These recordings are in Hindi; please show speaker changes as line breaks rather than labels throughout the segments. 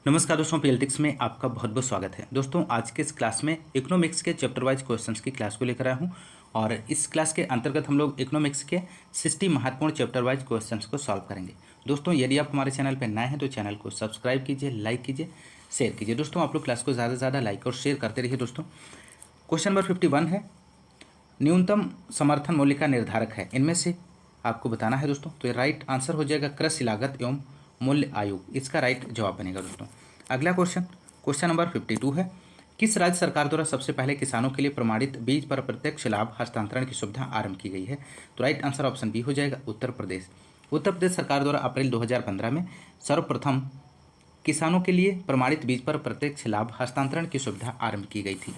नमस्कार दोस्तों, पीएलटिक्स में आपका बहुत बहुत स्वागत है। दोस्तों, आज के इस क्लास में इकोनॉमिक्स के चैप्टर वाइज क्वेश्चंस की क्लास को लेकर आया हूं और इस क्लास के अंतर्गत हम लोग इकोनॉमिक्स के 60 महत्वपूर्ण चैप्टर वाइज क्वेश्चंस को सॉल्व करेंगे। दोस्तों, यदि आप हमारे चैनल पर नए हैं तो चैनल को सब्सक्राइब कीजिए, लाइक कीजिए, शेयर कीजिए। दोस्तों, आप लोग क्लास को ज़्यादा से ज़्यादा लाइक और शेयर करते रहिए। दोस्तों, क्वेश्चन नंबर 51 है, न्यूनतम समर्थन मूल्य का निर्धारक है, इनमें से आपको बताना है। दोस्तों, तो राइट आंसर हो जाएगा कृषि लागत एवं मूल्य आयोग, इसका राइट जवाब बनेगा। दोस्तों, अगला क्वेश्चन नंबर 52 है, किस राज्य सरकार द्वारा सबसे पहले किसानों के लिए प्रमाणित बीज पर प्रत्यक्ष लाभ हस्तांतरण की सुविधा आरंभ की गई है? तो राइट आंसर ऑप्शन बी हो जाएगा उत्तर प्रदेश। उत्तर प्रदेश सरकार द्वारा अप्रैल 2015 में सर्वप्रथम किसानों के लिए प्रमाणित बीज पर प्रत्यक्ष लाभ हस्तांतरण की सुविधा आरंभ की गई थी।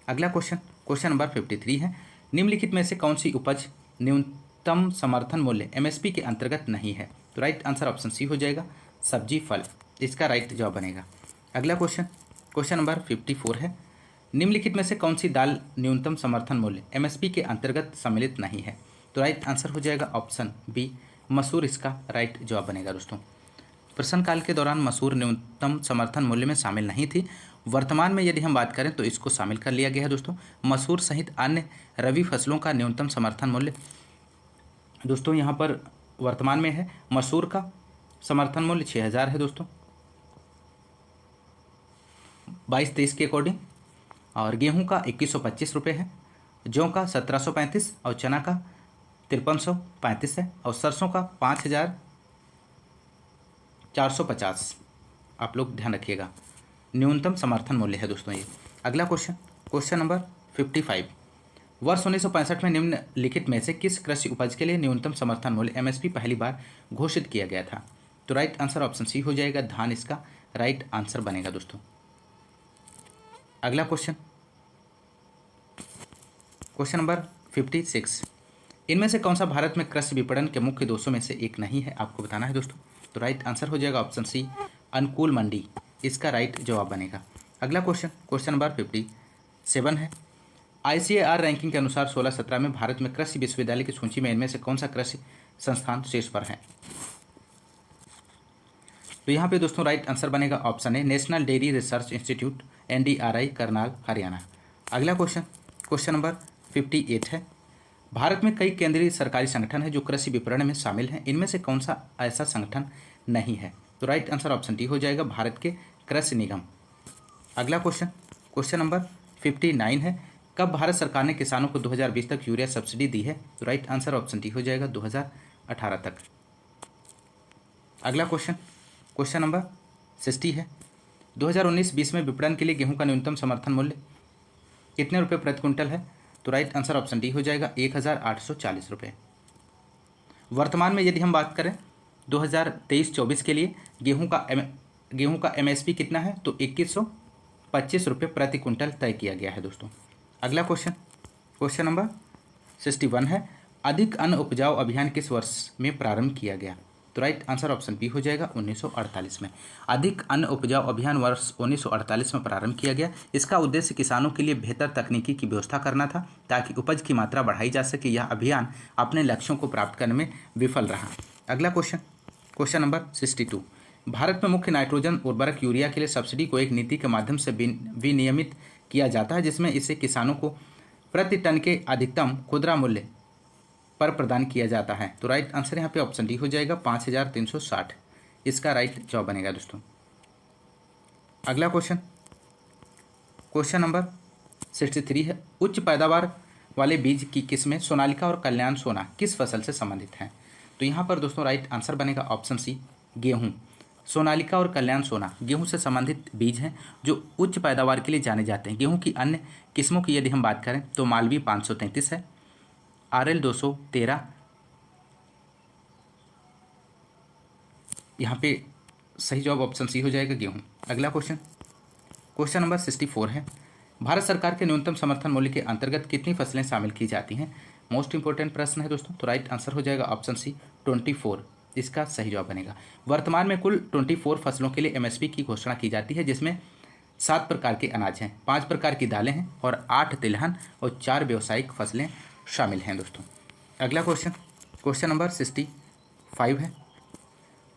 अगला क्वेश्चन नंबर 53 है, निम्नलिखित में से कौन सी उपज न्यूनतम समर्थन मूल्य एमएसपी के अंतर्गत नहीं है? तो राइट आंसर ऑप्शन सी हो जाएगा सब्जी फल, इसका राइट जवाब बनेगा। अगला क्वेश्चन नंबर 54 है, निम्नलिखित में से कौन सी दाल न्यूनतम समर्थन मूल्य एमएसपी के अंतर्गत सम्मिलित नहीं है? तो राइट आंसर हो जाएगा ऑप्शन बी मसूर, इसका राइट जवाब बनेगा। दोस्तों, प्रश्नकाल के दौरान मसूर न्यूनतम समर्थन मूल्य में शामिल नहीं थी। वर्तमान में यदि हम बात करें तो इसको शामिल कर लिया गया है। दोस्तों, मसूर सहित अन्य रबी फसलों का न्यूनतम समर्थन मूल्य दोस्तों यहाँ पर वर्तमान में है। मसूर का समर्थन मूल्य 6000 है दोस्तों 22-23 के अकॉर्डिंग, और गेहूं का 2125 रुपये है, जौ का 1735 और चना का 5335 है, और सरसों का 5450। आप लोग ध्यान रखिएगा, न्यूनतम समर्थन मूल्य है दोस्तों ये। अगला क्वेश्चन नंबर 55, वर्ष 1965 में निम्नलिखित में से किस कृषि उपज के लिए न्यूनतम समर्थन मूल्य एमएसपी पहली बार घोषित किया गया था? तो राइट आंसर ऑप्शन सी हो जाएगा धान, इसका राइट आंसर बनेगा। दोस्तों, अगला क्वेश्चन नंबर 56, इनमें से कौन सा भारत में कृषि विपणन के मुख्य दोषों में से एक नहीं है? आपको बताना है दोस्तों। तो राइट आंसर हो जाएगा ऑप्शन सी अनुकूल मंडी, इसका राइट जवाब बनेगा। अगला क्वेश्चन नंबर 57 है, आईसीएआर रैंकिंग के अनुसार 16-17 में भारत में कृषि विश्वविद्यालय की सूची में इनमें से कौन सा कृषि संस्थान शीर्ष पर है? तो यहाँ पे दोस्तों राइट आंसर बनेगा option A national dairy research institute NDRI, Karnal, Haryana. अगला क्वेश्चन नंबर 58 है, भारत में कई केंद्रीय सरकारी संगठन है जो कृषि विपणन में शामिल हैं, इनमें से कौन सा ऐसा संगठन नहीं है? तो राइट आंसर ऑप्शन डी हो जाएगा भारत के कृषि निगम। अगला क्वेश्चन नंबर 59 है, कब भारत सरकार ने किसानों को 2020 तक यूरिया सब्सिडी दी है? तो राइट आंसर ऑप्शन डी हो जाएगा 2018 तक। अगला क्वेश्चन नंबर 60 है, 2019-20 में विपणन के लिए गेहूं का न्यूनतम समर्थन मूल्य कितने रुपये प्रति क्विंटल है? तो राइट आंसर ऑप्शन डी हो जाएगा 1840 रुपये। वर्तमान में यदि हम बात करें 2023-24 के लिए गेहूं का एमएसपी कितना है? तो 2125 रुपये प्रति क्विंटल तय किया गया है। दोस्तों, अगला क्वेश्चन नंबर 61 है, अधिक अन्न उपजाऊ अभियान किस वर्ष में प्रारंभ किया गया? तो राइट आंसर ऑप्शन बी हो जाएगा 1948 में। अधिक अन्न उपजाऊ अभियान वर्ष 1948 में प्रारंभ किया गया। इसका उद्देश्य किसानों के लिए बेहतर तकनीकी की व्यवस्था करना था ताकि उपज की मात्रा बढ़ाई जा सके। यह अभियान अपने लक्ष्यों को प्राप्त करने में विफल रहा। अगला क्वेश्चन नंबर 62, भारत में मुख्य नाइट्रोजन उर्वरक यूरिया के लिए सब्सिडी को एक नीति के माध्यम से विनियमित किया जाता है, जिसमें इसे किसानों को प्रति टन के अधिकतम खुदरा मूल्य पर प्रदान किया जाता है। तो राइट आंसर यहाँ पे ऑप्शन डी हो जाएगा 5360, इसका राइट जवाब बनेगा। दोस्तों, अगला क्वेश्चन नंबर 63 है, उच्च पैदावार वाले बीज की किस्में सोनालिका और कल्याण सोना किस फसल से संबंधित हैं? तो यहाँ पर दोस्तों राइट आंसर बनेगा ऑप्शन सी गेहूँ। सोनालिका और कल्याण सोना गेहूं से संबंधित बीज हैं जो उच्च पैदावार के लिए जाने जाते हैं। गेहूं की अन्य किस्मों की यदि हम बात करें तो मालवी 533 है, आरएल 213, यहाँ पे सही जवाब ऑप्शन सी हो जाएगा गेहूं। अगला क्वेश्चन नंबर 64 है, भारत सरकार के न्यूनतम समर्थन मूल्य के अंतर्गत कितनी फसलें शामिल की जाती हैं? मोस्ट इंपोर्टेंट प्रश्न है दोस्तों। तो राइट आंसर हो जाएगा ऑप्शन सी 24, इसका सही जवाब बनेगा। वर्तमान में कुल 24 फसलों के लिए एमएसपी की घोषणा की जाती है, जिसमें 7 प्रकार के अनाज हैं, 5 प्रकार की दालें हैं और 8 तिलहन और 4 व्यावसायिक फसलें शामिल हैं। दोस्तों, अगला क्वेश्चन नंबर 65 है,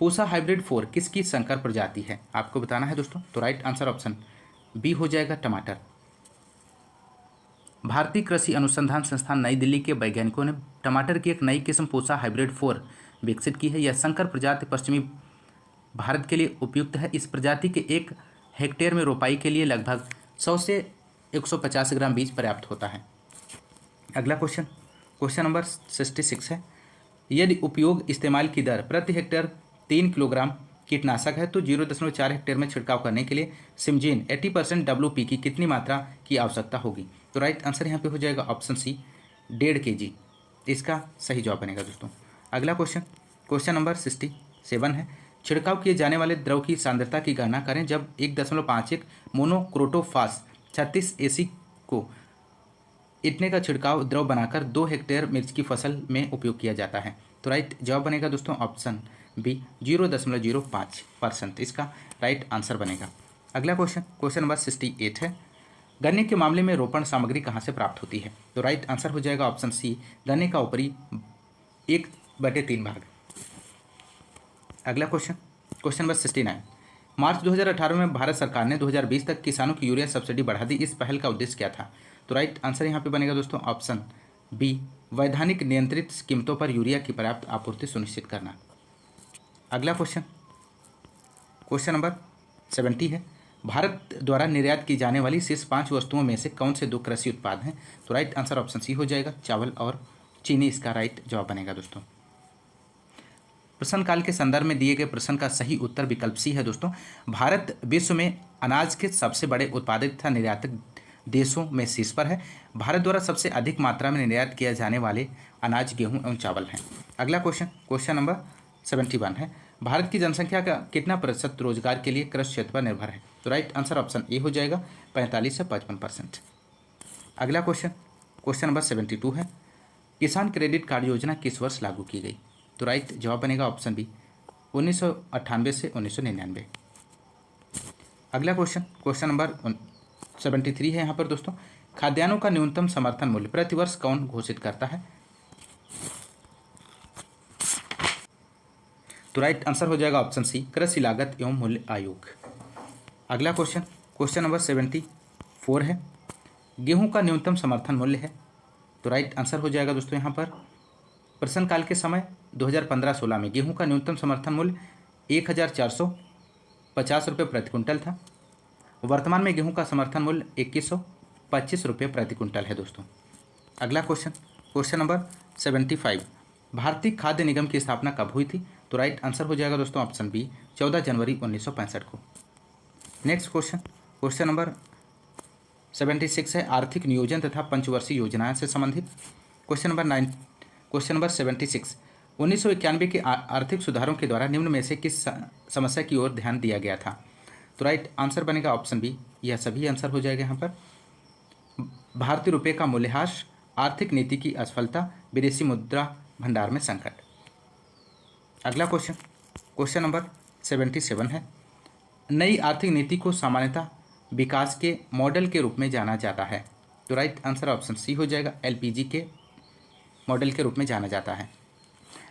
पूसा हाइब्रिड 4 किसकी संकर प्रजाति है, आपको बताना है दोस्तों। तो राइट आंसर ऑप्शन बी हो जाएगा टमाटर। भारतीय कृषि अनुसंधान संस्थान नई दिल्ली के वैज्ञानिकों ने टमाटर की एक नई किस्म पूसा हाइब्रिड 4 विकसित की है। यह संकर प्रजाति पश्चिमी भारत के लिए उपयुक्त है। इस प्रजाति के 1 हेक्टेयर में रोपाई के लिए लगभग 100 से 150 ग्राम बीज पर्याप्त होता है। अगला क्वेश्चन, क्वेश्चन नंबर 66 है। यदि उपयोग इस्तेमाल की दर प्रति हेक्टेयर 3 किलोग्राम कीटनाशक है तो 0.4 हेक्टेयर में छिड़काव करने के लिए सिमजीन 80% WP की कितनी मात्रा की आवश्यकता होगी। तो राइट आंसर यहाँ पे हो जाएगा ऑप्शन सी 1.5 kg, इसका सही जवाब बनेगा दोस्तों। अगला क्वेश्चन, क्वेश्चन नंबर 67 है। छिड़काव किए जाने वाले द्रव की सांद्रता की गणना करें जब 1.51 मोनोक्रोटोफास 36 AC को इतने का छिड़काव द्रव बनाकर 2 हेक्टेयर मिर्च की फसल में उपयोग किया जाता है। तो राइट जवाब बनेगा दोस्तों ऑप्शन बी 0.05%, इसका राइट आंसर बनेगा। अगला क्वेश्चन, क्वेश्चन नंबर 68 है। गन्ने के मामले में रोपण सामग्री कहाँ से प्राप्त होती है। तो राइट आंसर हो जाएगा ऑप्शन सी गन्ने का ऊपरी 1/3 भाग। अगला क्वेश्चन, क्वेश्चन नंबर 69। मार्च 2018 में भारत सरकार ने 2020 तक किसानों की यूरिया सब्सिडी बढ़ा दी। इस पहल का उद्देश्य क्या था। तो राइट आंसर यहाँ पे बनेगा दोस्तों ऑप्शन बी वैधानिक नियंत्रित कीमतों पर यूरिया की पर्याप्त आपूर्ति सुनिश्चित करना। अगला क्वेश्चन, क्वेश्चन नंबर 70 है। भारत द्वारा निर्यात की जाने वाली शीर्ष 5 वस्तुओं में से कौन से 2 कृषि उत्पाद हैं। तो राइट आंसर ऑप्शन सी हो जाएगा चावल और चीनी, इसका राइट जवाब बनेगा दोस्तों। प्रश्न काल के संदर्भ में दिए गए प्रश्न का सही उत्तर विकल्प सी है दोस्तों। भारत विश्व में अनाज के सबसे बड़े उत्पादक तथा निर्यातक देशों में शीर्ष पर है। भारत द्वारा सबसे अधिक मात्रा में निर्यात किया जाने वाले अनाज गेहूं एवं चावल हैं। अगला क्वेश्चन, क्वेश्चन नंबर 71 है। भारत की जनसंख्या का कितना प्रतिशत रोजगार के लिए कृषि क्षेत्र पर निर्भर है। तो राइट आंसर ऑप्शन ए हो जाएगा 45 से 55%। अगला क्वेश्चन, क्वेश्चन नंबर 72 है। किसान क्रेडिट कार्ड योजना किस वर्ष लागू की गई। तो राइट जवाब बनेगा ऑप्शन बी 1998 से 1999। अगला क्वेश्चन, क्वेश्चन नंबर 73 है यहाँ पर दोस्तों। खाद्यान्नों का न्यूनतम समर्थन मूल्य प्रतिवर्ष कौन घोषित करता है। तो राइट आंसर हो जाएगा ऑप्शन सी कृषि लागत एवं मूल्य आयोग। अगला क्वेश्चन, क्वेश्चन नंबर 74 है। गेहूं का न्यूनतम समर्थन मूल्य है। तो राइट आंसर हो जाएगा दोस्तों यहाँ पर प्रश्नकाल के समय 2015-16 में गेहूं का न्यूनतम समर्थन मूल्य 1450 रुपये प्रति कुंटल था। वर्तमान में गेहूं का समर्थन मूल्य 2125 रुपये प्रति कुंटल है दोस्तों। अगला क्वेश्चन, क्वेश्चन नंबर 75। भारतीय खाद्य निगम की स्थापना कब हुई थी। तो राइट आंसर हो जाएगा दोस्तों ऑप्शन बी 14 जनवरी 1965 को। नेक्स्ट क्वेश्चन, क्वेश्चन नंबर 76 है। आर्थिक नियोजन तथा पंचवर्षीय योजनाएं से संबंधित। Question number 76। 1991 के आर्थिक सुधारों के द्वारा निम्न में से किस समस्या की ओर ध्यान दिया गया था। तो राइट आंसर बनेगा ऑप्शन बी, यह सभी आंसर हो जाएगा यहाँ पर। भारतीय रुपये का मूल्यह्रास, आर्थिक नीति की असफलता, विदेशी मुद्रा भंडार में संकट। अगला क्वेश्चन, क्वेश्चन नंबर 77 है। नई आर्थिक नीति को सामान्यतः विकास के मॉडल के रूप में जाना जाता है। तो राइट आंसर ऑप्शन सी हो जाएगा LPG के मॉडल के रूप में जाना जाता है।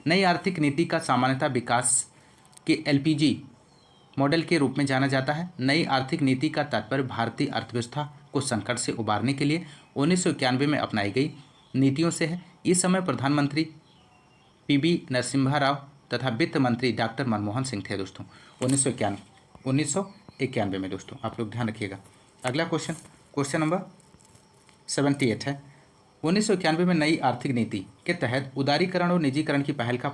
नई आर्थिक नीति का सामान्यतः विकास के LPG मॉडल के रूप में जाना जाता है। नई आर्थिक नीति का तात्पर्य भारतीय अर्थव्यवस्था को संकट से उबारने के लिए 1991 में अपनाई गई नीतियों से है। इस समय प्रधानमंत्री PV नरसिम्हा राव तथा वित्त मंत्री डॉक्टर मनमोहन सिंह थे दोस्तों 1991 में दोस्तों, आप लोग ध्यान रखिएगा। अगला क्वेश्चन, क्वेश्चन नंबर 78 है। 1991 में नई आर्थिक नीति के तहत उदारीकरण और निजीकरण की पहल का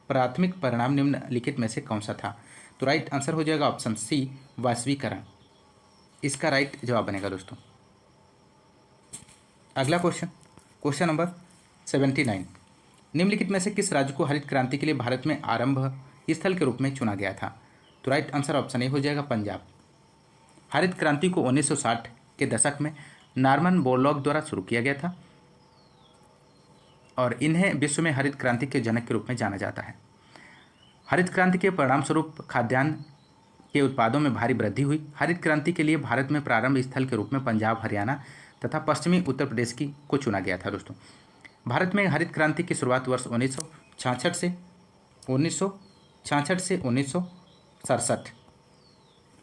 प्राथमिक परिणाम निम्नलिखित में से कौन सा था। तो राइट आंसर हो जाएगा ऑप्शन सी वैश्वीकरण, इसका राइट जवाब बनेगा दोस्तों। अगला क्वेश्चन, क्वेश्चन नंबर 79। निम्नलिखित में से किस राज्य को हरित क्रांति के लिए भारत में आरंभ स्थल के रूप में चुना गया था। तो राइट आंसर ऑप्शन ए हो जाएगा पंजाब। हरित क्रांति को 1960 के दशक में नॉर्मन बोरलॉग द्वारा शुरू किया गया था और इन्हें विश्व में हरित क्रांति के जनक के रूप में जाना जाता है। हरित क्रांति के परिणामस्वरूप खाद्यान्न के उत्पादों में भारी वृद्धि हुई। हरित क्रांति के लिए भारत में प्रारंभ स्थल के रूप में पंजाब, हरियाणा तथा पश्चिमी उत्तर प्रदेश को चुना गया था दोस्तों। भारत में हरित क्रांति की शुरुआत वर्ष 1966 से 66 से 1967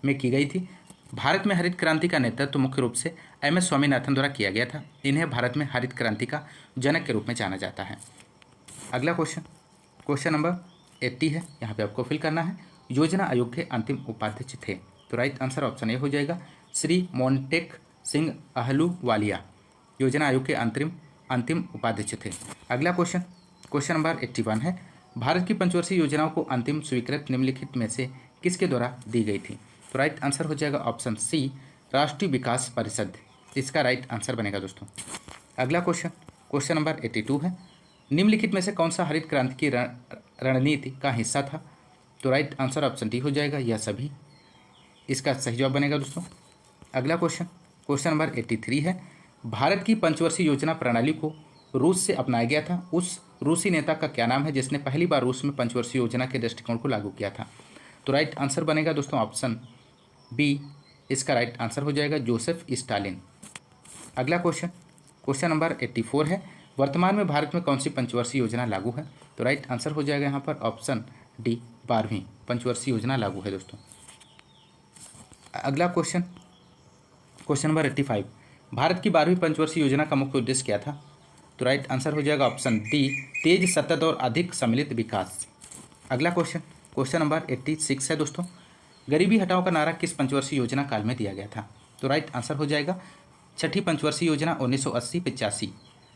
में की गई थी। भारत में हरित क्रांति का नेतृत्व मुख्य रूप से एम.एस. स्वामीनाथन द्वारा किया गया था। इन्हें भारत में हरित क्रांति का जनक के रूप में जाना जाता है। अगला क्वेश्चन, क्वेश्चन नंबर 80 है, यहाँ पे आपको फिल करना है। योजना आयोग के अंतिम उपाध्यक्ष थे, तो राइट आंसर ऑप्शन ए हो जाएगा श्री मोंटेक सिंह अहलूवालिया योजना आयोग के अंतिम उपाध्यक्ष थे। अगला क्वेश्चन, क्वेश्चन नंबर 81 है, भारत की पंचवर्षीय योजनाओं को अंतिम स्वीकृत निम्नलिखित में से किसके द्वारा दी गई थी, तो राइट आंसर हो जाएगा ऑप्शन सी राष्ट्रीय विकास परिषद, इसका राइट आंसर बनेगा दोस्तों। अगला क्वेश्चन, क्वेश्चन नंबर 82 है, निम्नलिखित में से कौन सा हरित क्रांति की रणनीति का हिस्सा था, तो राइट आंसर ऑप्शन डी हो जाएगा यह सभी, इसका सही जवाब बनेगा दोस्तों। अगला क्वेश्चन, क्वेश्चन नंबर 83 है, भारत की पंचवर्षीय योजना प्रणाली को रूस से अपनाया गया था, उस रूसी नेता का क्या नाम है जिसने पहली बार रूस में पंचवर्षीय योजना के दृष्टिकोण को लागू किया था, तो राइट आंसर बनेगा दोस्तों ऑप्शन बी, इसका राइट आंसर हो जाएगा जोसेफ स्टालिन। अगला क्वेश्चन, क्वेश्चन नंबर 84 है, वर्तमान में भारत में कौन सी पंचवर्षीय योजना लागू है, तो राइट आंसर हो जाएगा यहाँ पर ऑप्शन डी 12वीं पंचवर्षीय योजना लागू है दोस्तों। अगला क्वेश्चन, क्वेश्चन नंबर 85, भारत की 12वीं पंचवर्षीय योजना का मुख्य उद्देश्य क्या था, तो राइट आंसर हो जाएगा ऑप्शन डी तेज, सतत और अधिक सम्मिलित विकास। अगला क्वेश्चन, क्वेश्चन नंबर 86 है दोस्तों, गरीबी हटाओ का नारा किस पंचवर्षीय योजना काल में दिया गया था, तो राइट आंसर हो जाएगा छठी पंचवर्षीय योजना 1980-85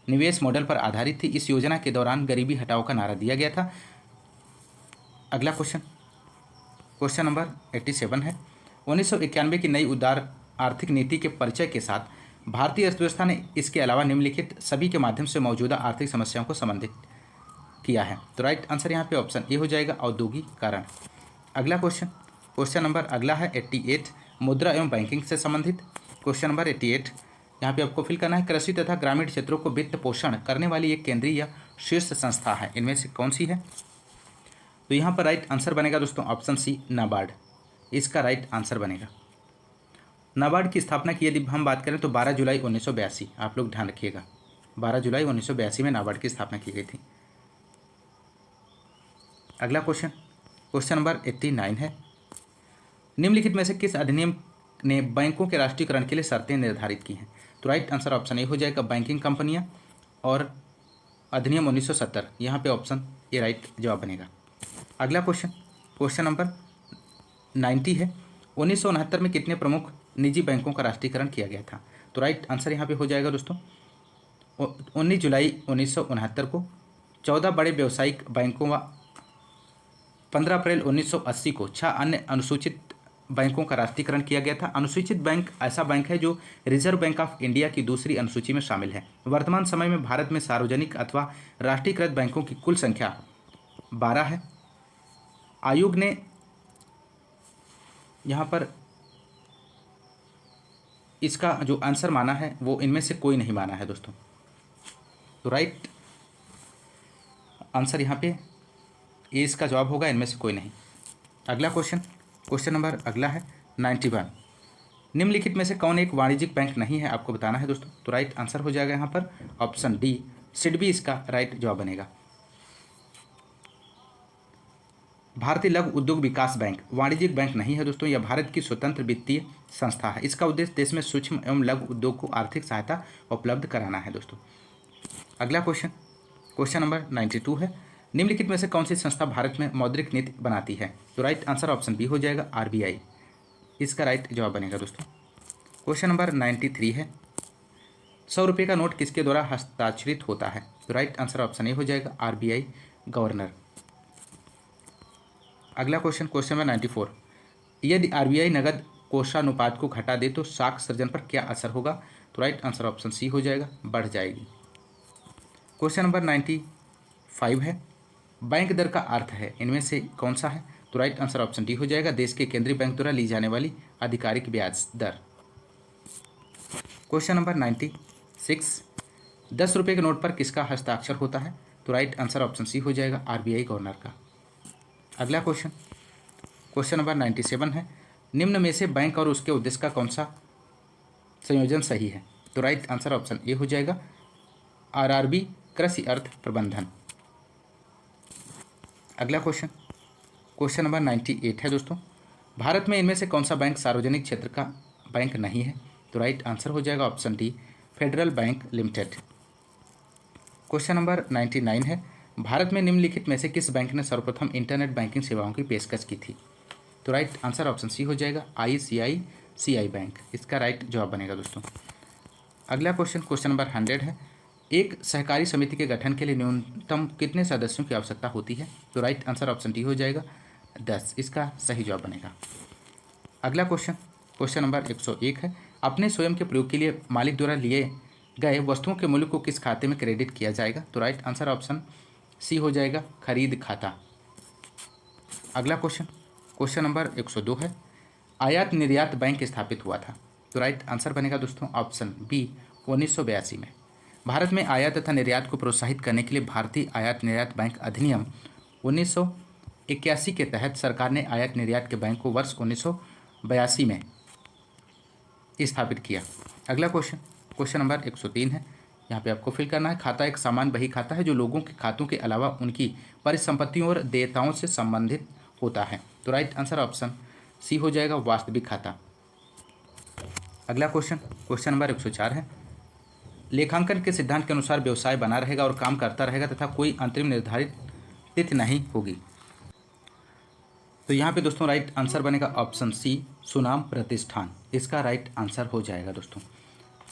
निवेश मॉडल पर आधारित थी। इस योजना के दौरान गरीबी हटाओ का नारा दिया गया था। अगला क्वेश्चन, क्वेश्चन नंबर 87 है, 1991 की नई उदार आर्थिक नीति के परिचय के साथ भारतीय अर्थव्यवस्था ने इसके अलावा निम्नलिखित सभी के माध्यम से मौजूदा आर्थिक समस्याओं को संबंधित किया है, तो राइट आंसर यहाँ पे ऑप्शन ए हो जाएगा औद्योगिकरण। अगला क्वेश्चन, क्वेश्चन नंबर अगला है 88, मुद्रा एवं बैंकिंग से संबंधित। क्वेश्चन नंबर 88 यहाँ पे आपको फिल करना है, कृषि तथा ग्रामीण क्षेत्रों को वित्त पोषण करने वाली एक केंद्रीय या शीर्ष संस्था है, इनमें से कौन सी है, तो यहाँ पर राइट आंसर बनेगा दोस्तों ऑप्शन सी नाबार्ड, इसका राइट आंसर बनेगा। नाबार्ड की स्थापना की यदि हम बात करें तो 12 जुलाई 1982, आप लोग ध्यान रखिएगा 12 जुलाई 1982 में नाबार्ड की स्थापना की गई थी। अगला क्वेश्चन, क्वेश्चन नंबर 89 है, निम्नलिखित में से किस अधिनियम ने बैंकों के राष्ट्रीयकरण के लिए शर्तें निर्धारित की हैं, तो राइट आंसर ऑप्शन ए हो जाएगा बैंकिंग कंपनियां और अधिनियम 1970, यहाँ पे ऑप्शन ए राइट जवाब बनेगा। अगला क्वेश्चन, क्वेश्चन नंबर 90 है, 1969 में कितने प्रमुख निजी बैंकों का राष्ट्रीयकरण किया गया था, तो राइट आंसर यहाँ पे हो जाएगा दोस्तों 19 जुलाई 1969 को 14 बड़े व्यावसायिक बैंकों व 15 अप्रैल 1980 को 6 अन्य अनुसूचित बैंकों का राष्ट्रीयकरण किया गया था। अनुसूचित बैंक ऐसा बैंक है जो रिजर्व बैंक ऑफ इंडिया की दूसरी अनुसूची में शामिल है। वर्तमान समय में भारत में सार्वजनिक अथवा राष्ट्रीयकृत बैंकों की कुल संख्या 12 है। आयोग ने यहाँ पर इसका जो आंसर माना है वो इनमें से कोई नहीं माना है दोस्तों, तो राइट आंसर यहाँ पे ये इसका जवाब होगा, इनमें से कोई नहीं। अगला क्वेश्चन, क्वेश्चन नंबर अगला है 91, निम्नलिखित में से कौन एक वाणिज्यिक बैंक नहीं है, आपको बताना है दोस्तों, तो राइट आंसर हो जाएगा यहाँ पर ऑप्शन डी सिडबी, इसका राइट जवाब बनेगा। भारतीय लघु उद्योग विकास बैंक वाणिज्यिक बैंक नहीं है दोस्तों, यह भारत की स्वतंत्र वित्तीय संस्था है। इसका उद्देश्य देश में सूक्ष्म एवं लघु उद्योग को आर्थिक सहायता उपलब्ध कराना है दोस्तों। अगला क्वेश्चन, क्वेश्चन नंबर 92 है, निम्नलिखित में से कौन सी संस्था भारत में मौद्रिक नीति बनाती है, तो राइट आंसर ऑप्शन बी हो जाएगा आरबीआई, इसका राइट जवाब बनेगा दोस्तों। क्वेश्चन नंबर 93 है, 100 रुपये का नोट किसके द्वारा हस्ताक्षरित होता है, तो राइट आंसर ऑप्शन ए हो जाएगा आरबीआई गवर्नर। अगला क्वेश्चन, क्वेश्चन नंबर 94, यदि आरबीआई नगद कोषानुपात को घटा दे तो साख सृजन पर क्या असर होगा, तो राइट आंसर ऑप्शन सी हो जाएगा बढ़ जाएगी। क्वेश्चन नंबर 95 है, बैंक दर का अर्थ है इनमें से कौन सा है, तो राइट आंसर ऑप्शन डी हो जाएगा देश के केंद्रीय बैंक द्वारा ली जाने वाली आधिकारिक ब्याज दर। क्वेश्चन नंबर 96, 10 रुपये के नोट पर किसका हस्ताक्षर होता है, तो राइट आंसर ऑप्शन सी हो जाएगा आरबीआई गवर्नर का। अगला क्वेश्चन, क्वेश्चन नंबर 97 है, निम्न में से बैंक और उसके उद्देश्य का कौन सा संयोजन सही है, तो राइट आंसर ऑप्शन ए हो जाएगा आरआरबी कृषि अर्थ प्रबंधन। अगला क्वेश्चन, क्वेश्चन नंबर 98 है दोस्तों, भारत में इनमें से कौन सा बैंक सार्वजनिक क्षेत्र का बैंक नहीं है? तो राइट आंसर हो जाएगा option D, federal bank limited. Question number 99 है, भारत में निम्नलिखित में से किस बैंक ने सर्वप्रथम इंटरनेट बैंकिंग सेवाओं की पेशकश की थी? तो राइट आंसर ऑप्शन सी हो जाएगा, ICICI बैंक इसका राइट जवाब बनेगा दोस्तों। अगला क्वेश्चन नंबर 100 है, एक सहकारी समिति के गठन के लिए न्यूनतम कितने सदस्यों की आवश्यकता होती है? तो राइट आंसर ऑप्शन डी हो जाएगा 10 इसका सही जवाब बनेगा। अगला क्वेश्चन नंबर 101 है, अपने स्वयं के प्रयोग के लिए मालिक द्वारा लिए गए वस्तुओं के मूल्य को किस खाते में क्रेडिट किया जाएगा? तो राइट आंसर ऑप्शन सी हो जाएगा, खरीद खाता। अगला क्वेश्चन नंबर 102 है, आयात निर्यात बैंक स्थापित हुआ था? तो राइट आंसर बनेगा दोस्तों ऑप्शन बी, 1982 में। भारत में आयात तथा निर्यात को प्रोत्साहित करने के लिए भारतीय आयात निर्यात बैंक अधिनियम 1981 के तहत सरकार ने आयात निर्यात के बैंक को वर्ष 1982 में स्थापित किया। अगला क्वेश्चन नंबर 103 है, यहाँ पे आपको फिल करना है, खाता एक सामान्य बही खाता है जो लोगों के खातों के अलावा उनकी परिसंपत्तियों और देयताओं से संबंधित होता है? तो राइट आंसर ऑप्शन सी हो जाएगा, वास्तविक खाता। अगला क्वेश्चन नंबर 104 है, लेखांकन के सिद्धांत के अनुसार व्यवसाय बना रहेगा और काम करता रहेगा तथा कोई अंतरिम निर्धारित तिथि नहीं होगी। तो यहाँ पे दोस्तों राइट आंसर बनेगा ऑप्शन सी, सुनाम प्रतिष्ठान इसका राइट आंसर हो जाएगा दोस्तों।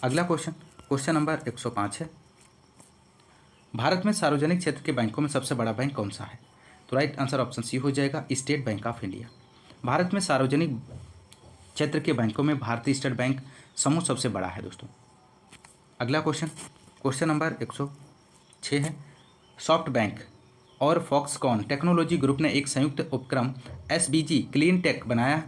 अगला क्वेश्चन नंबर 105 है, भारत में सार्वजनिक क्षेत्र के बैंकों में सबसे बड़ा बैंक कौन सा है? तो राइट आंसर ऑप्शन सी हो जाएगा, state bank of India. Bharat में सार्वजनिक क्षेत्र के बैंकों में भारतीय स्टेट बैंक समूह सबसे बड़ा है दोस्तों। अगला क्वेश्चन नंबर 106 है, सॉफ्ट बैंक और फॉक्सकॉन टेक्नोलॉजी ग्रुप ने एक संयुक्त उपक्रम SBG क्लीन टेक बनाया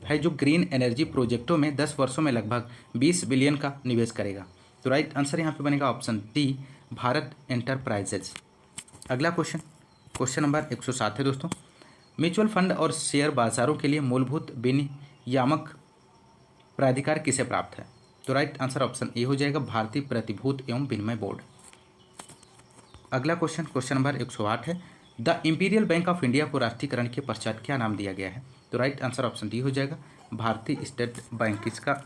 है जो ग्रीन एनर्जी प्रोजेक्टों में 10 वर्षों में लगभग 20 बिलियन का निवेश करेगा। तो राइट आंसर यहाँ पे बनेगा ऑप्शन डी, भारत एंटरप्राइजेज। अगला क्वेश्चन नंबर 107 है दोस्तों, म्यूचुअल फंड और शेयर बाजारों के लिए मूलभूत विनियामक प्राधिकार किसे प्राप्त है? तो राइट आंसर ऑप्शन ए हो जाएगा, भारतीय प्रतिभूति एवं विनिमय बोर्ड। अगला क्वेश्चन नंबर 108 है, the imperial bank of India को राष्ट्रीयकरण के पश्चात क्या नाम दिया गया है? तो राइट आंसर ऑप्शन डी हो जाएगा, भारतीय स्टेट बैंक इसका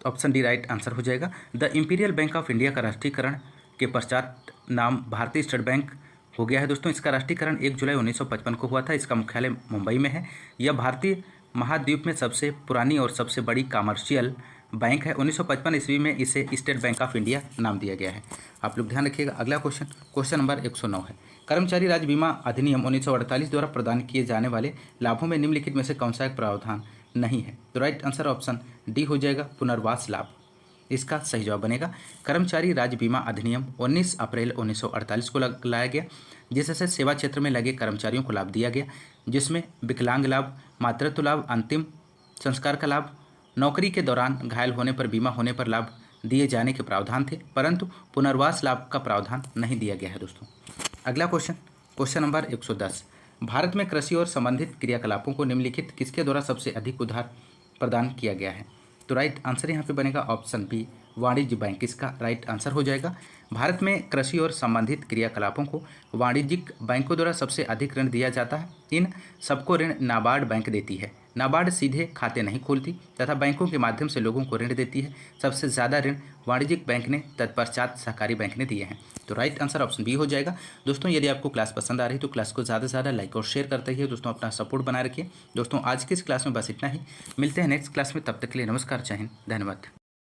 ऑप्शन डी राइट आंसर हो जाएगा। The imperial bank of India का राष्ट्रीयकरण के पश्चात नाम भारतीय स्टेट बैंक हो गया है दोस्तों। इसका राष्ट्रीयकरण 1 जुलाई 1955 को हुआ था। इसका मुख्यालय मुंबई में है। यह भारतीय महाद्वीप में सबसे पुरानी और सबसे बड़ी कमर्शियल बैंक है। 1955 ईस्वी में इसे स्टेट बैंक ऑफ इंडिया नाम दिया गया है। आप लोग ध्यान रखिएगा। अगला क्वेश्चन नंबर 109 है, कर्मचारी राज्य बीमा अधिनियम 1948 द्वारा प्रदान किए जाने वाले लाभों में निम्नलिखित में से कौन सा एक प्रावधान नहीं है? तो राइट आंसर ऑप्शन डी हो जाएगा, पुनर्वास लाभ इसका सही जवाब बनेगा। कर्मचारी राज्य बीमा अधिनियम 19 अप्रैल 1948 को लाया गया, जिससे सेवा क्षेत्र में लगे कर्मचारियों को लाभ दिया गया, जिसमें विकलांग लाभ, मातृत्व लाभ, अंतिम संस्कार का लाभ, नौकरी के दौरान घायल होने पर बीमा होने पर लाभ दिए जाने के प्रावधान थे, परंतु पुनर्वास लाभ का प्रावधान नहीं दिया गया है दोस्तों। अगला क्वेश्चन नंबर 110, भारत में कृषि और संबंधित क्रियाकलापों को निम्नलिखित किसके द्वारा सबसे अधिक उधार प्रदान किया गया है? तो राइट आंसर यहाँ पे बनेगा ऑप्शन बी, वाणिज्य बैंक इसका राइट आंसर हो जाएगा। भारत में कृषि और संबंधित क्रियाकलापों को वाणिज्यिक बैंकों द्वारा सबसे अधिक ऋण दिया जाता है। इन सबको ऋण नाबार्ड बैंक देती है। नाबार्ड सीधे खाते नहीं खोलती तथा बैंकों के माध्यम से लोगों को ऋण देती है। सबसे ज़्यादा ऋण वाणिज्यिक बैंक ने, तत्पश्चात सहकारी बैंक ने दिए हैं। तो राइट आंसर ऑप्शन बी हो जाएगा। दोस्तों यदि आपको क्लास पसंद आ रही तो क्लास को ज़्यादा से ज़्यादा लाइक और शेयर करते ही दोस्तों अपना सपोर्ट बनाए रखिए। दोस्तों आज की इस क्लास में बस इतना ही। मिलते हैं नेक्स्ट क्लास में, तब तक के लिए नमस्कार, जय हिंद, धन्यवाद।